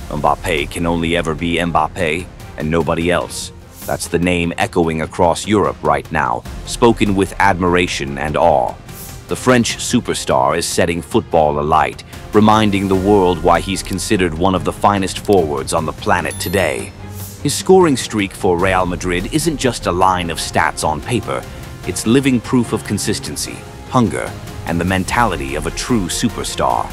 Mbappé can only ever be Mbappé and nobody else. That's the name echoing across Europe right now, spoken with admiration and awe. The French superstar is setting football alight, reminding the world why he's considered one of the finest forwards on the planet today. His scoring streak for Real Madrid isn't just a line of stats on paper, it's living proof of consistency, hunger, and the mentality of a true superstar.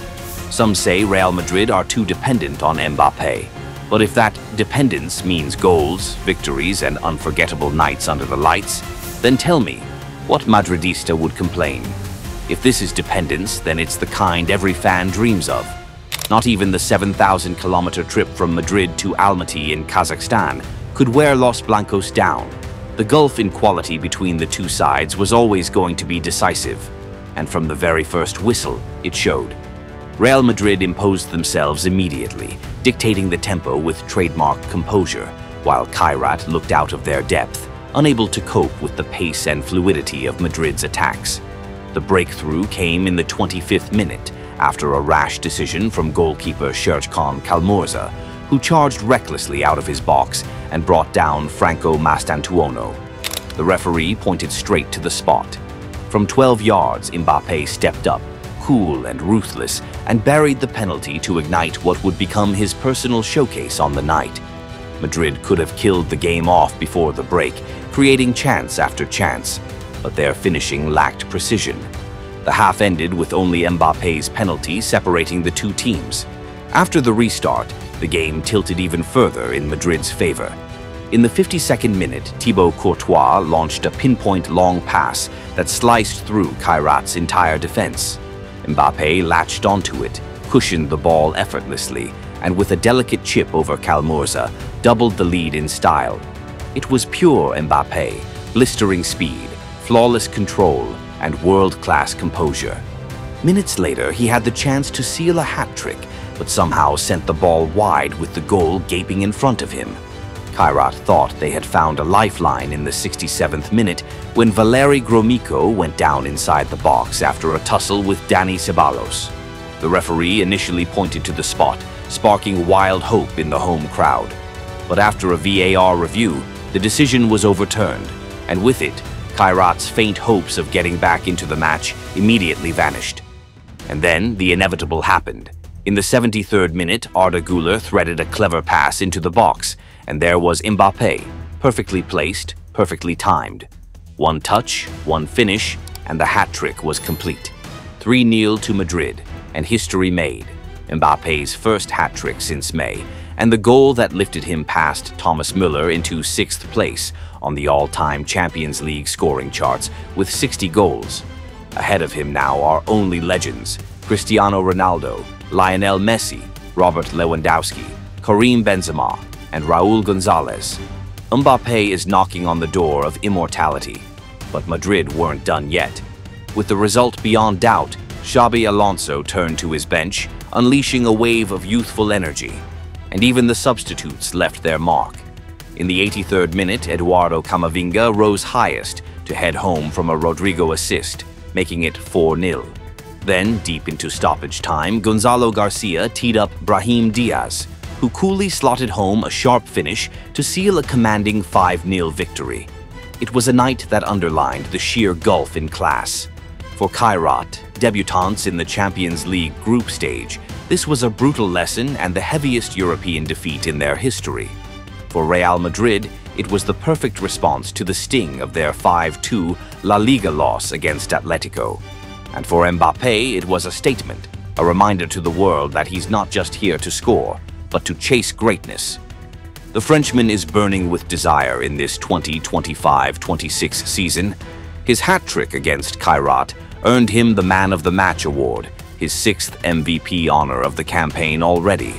Some say Real Madrid are too dependent on Mbappé. But if that dependence means goals, victories, and unforgettable nights under the lights, then tell me, what Madridista would complain? If this is dependence, then it's the kind every fan dreams of. Not even the 7,000-kilometer trip from Madrid to Almaty in Kazakhstan could wear Los Blancos down. The gulf in quality between the two sides was always going to be decisive, and from the very first whistle, it showed. Real Madrid imposed themselves immediately, dictating the tempo with trademark composure, while Kairat looked out of their depth, unable to cope with the pace and fluidity of Madrid's attacks. The breakthrough came in the 25th minute, after a rash decision from goalkeeper Serkan Calmorza, who charged recklessly out of his box and brought down Franco Mastantuono. The referee pointed straight to the spot. From 12 yards, Mbappé stepped up, cool and ruthless, and buried the penalty to ignite what would become his personal showcase on the night. Madrid could have killed the game off before the break, creating chance after chance, but their finishing lacked precision. The half ended with only Mbappé's penalty separating the two teams. After the restart, the game tilted even further in Madrid's favor. In the 52nd minute, Thibaut Courtois launched a pinpoint long pass that sliced through Kairat's entire defense. Mbappé latched onto it, cushioned the ball effortlessly, and with a delicate chip over Calmorza, doubled the lead in style. It was pure Mbappé, blistering speed, flawless control, and world-class composure. Minutes later, he had the chance to seal a hat-trick, but somehow sent the ball wide with the goal gaping in front of him. Kairat thought they had found a lifeline in the 67th minute when Valeri Gromyko went down inside the box after a tussle with Dani Ceballos. The referee initially pointed to the spot, sparking wild hope in the home crowd. But after a VAR review, the decision was overturned, and with it, Kairat's faint hopes of getting back into the match immediately vanished. And then the inevitable happened. In the 73rd minute, Arda Güler threaded a clever pass into the box, and there was Mbappé, perfectly placed, perfectly timed. One touch, one finish, and the hat-trick was complete. 3-0 to Madrid, and history made. Mbappé's first hat-trick since May, and the goal that lifted him past Thomas Müller into 6th place on the all-time Champions League scoring charts with 60 goals. Ahead of him now are only legends: Cristiano Ronaldo, Lionel Messi, Robert Lewandowski, Karim Benzema, and Raúl González. Mbappé is knocking on the door of immortality, but Madrid weren't done yet. With the result beyond doubt, Xabi Alonso turned to his bench, unleashing a wave of youthful energy. And even the substitutes left their mark. In the 83rd minute, Eduardo Camavinga rose highest to head home from a Rodrigo assist, making it 4-0. Then, deep into stoppage time, Gonzalo Garcia teed up Brahim Diaz, who coolly slotted home a sharp finish to seal a commanding 5-0 victory. It was a night that underlined the sheer gulf in class. For Kairat, debutants in the Champions League group stage, this was a brutal lesson and the heaviest European defeat in their history. For Real Madrid, it was the perfect response to the sting of their 5-2 La Liga loss against Atletico. And for Mbappé, it was a statement, a reminder to the world that he's not just here to score, but to chase greatness. The Frenchman is burning with desire in this 2025-26 season. His hat-trick against Kairat earned him the Man of the Match award, his 6th MVP honor of the campaign already.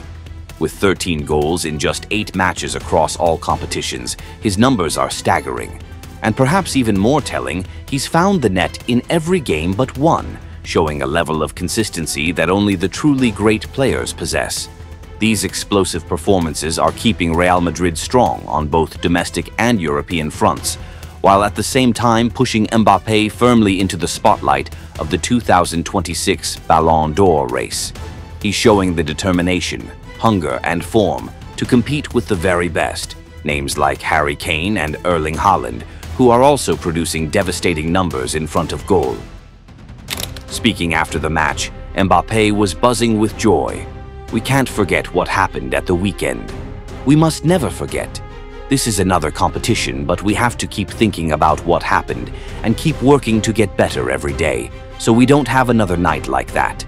With 13 goals in just 8 matches across all competitions, his numbers are staggering. And perhaps even more telling, he's found the net in every game but one, showing a level of consistency that only the truly great players possess. These explosive performances are keeping Real Madrid strong on both domestic and European fronts, while at the same time pushing Mbappé firmly into the spotlight of the 2026 Ballon d'Or race. He's showing the determination, hunger, and form to compete with the very best, names like Harry Kane and Erling Haaland, who are also producing devastating numbers in front of goal. Speaking after the match, Mbappé was buzzing with joy. "We can't forget what happened at the weekend. We must never forget. This is another competition, but we have to keep thinking about what happened and keep working to get better every day, so we don't have another night like that.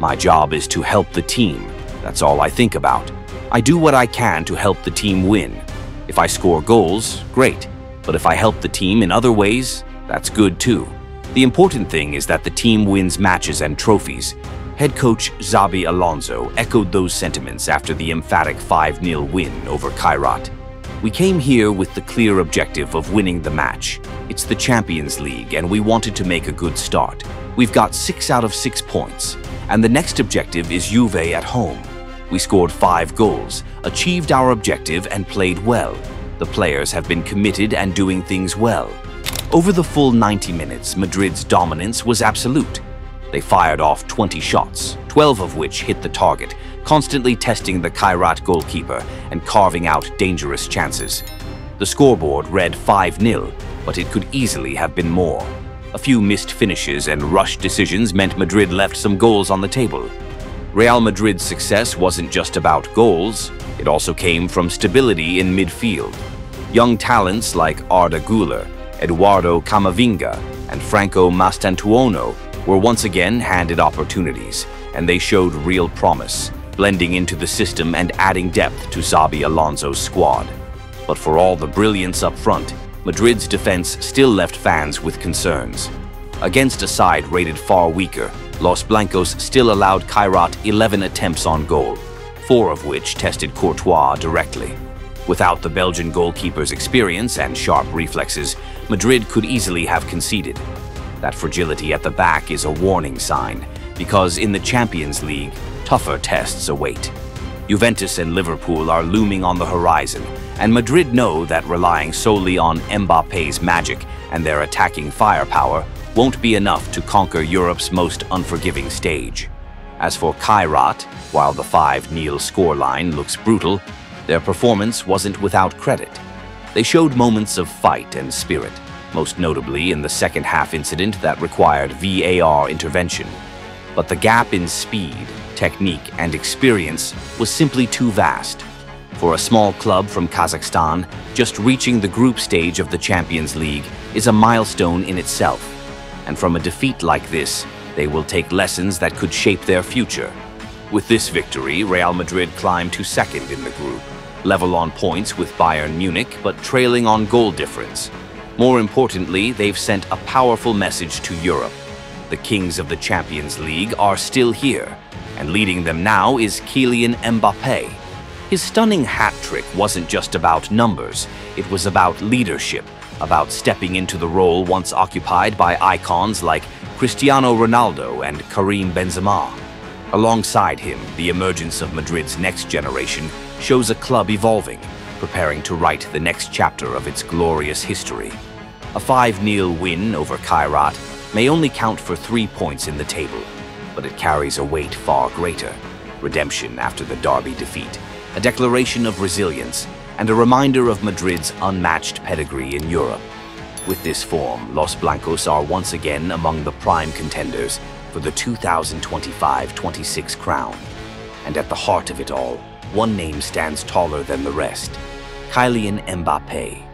My job is to help the team. That's all I think about. I do what I can to help the team win. If I score goals, great. But if I help the team in other ways, that's good too. The important thing is that the team wins matches and trophies." Head coach Xabi Alonso echoed those sentiments after the emphatic 5-0 win over Kairat. "We came here with the clear objective of winning the match. It's the Champions League and we wanted to make a good start. We've got 6 out of 6 points, and the next objective is Juve at home. We scored 5 goals, achieved our objective and played well. The players have been committed and doing things well." Over the full 90 minutes, Madrid's dominance was absolute. They fired off 20 shots, 12 of which hit the target, constantly testing the Kairat goalkeeper and carving out dangerous chances. The scoreboard read 5-0, but it could easily have been more. A few missed finishes and rushed decisions meant Madrid left some goals on the table. Real Madrid's success wasn't just about goals, it also came from stability in midfield. Young talents like Arda Güler, Eduardo Camavinga, and Franco Mastantuono were once again handed opportunities, and they showed real promise, blending into the system and adding depth to Xabi Alonso's squad. But for all the brilliance up front, Madrid's defense still left fans with concerns. Against a side rated far weaker, Los Blancos still allowed Kairat 11 attempts on goal, 4 of which tested Courtois directly. Without the Belgian goalkeeper's experience and sharp reflexes, Madrid could easily have conceded. That fragility at the back is a warning sign, because in the Champions League, tougher tests await. Juventus and Liverpool are looming on the horizon, and Madrid know that relying solely on Mbappé's magic and their attacking firepower won't be enough to conquer Europe's most unforgiving stage. As for Kairat, while the 5-0 scoreline looks brutal, their performance wasn't without credit. They showed moments of fight and spirit, most notably in the second-half incident that required VAR intervention. But the gap in speed, technique, and experience was simply too vast. For a small club from Kazakhstan, just reaching the group stage of the Champions League is a milestone in itself. And from a defeat like this, they will take lessons that could shape their future. With this victory, Real Madrid climbed to second in the group, level on points with Bayern Munich, but trailing on goal difference. More importantly, they've sent a powerful message to Europe. The kings of the Champions League are still here, and leading them now is Kylian Mbappé. His stunning hat trick wasn't just about numbers, it was about leadership, about stepping into the role once occupied by icons like Cristiano Ronaldo and Karim Benzema. Alongside him, the emergence of Madrid's next generation shows a club evolving, preparing to write the next chapter of its glorious history. A 5-0 win over Kairat may only count for 3 points in the table, but it carries a weight far greater. Redemption after the Derby defeat, a declaration of resilience, and a reminder of Madrid's unmatched pedigree in Europe. With this form, Los Blancos are once again among the prime contenders for the 2025-26 crown. And at the heart of it all, one name stands taller than the rest: Kylian Mbappé.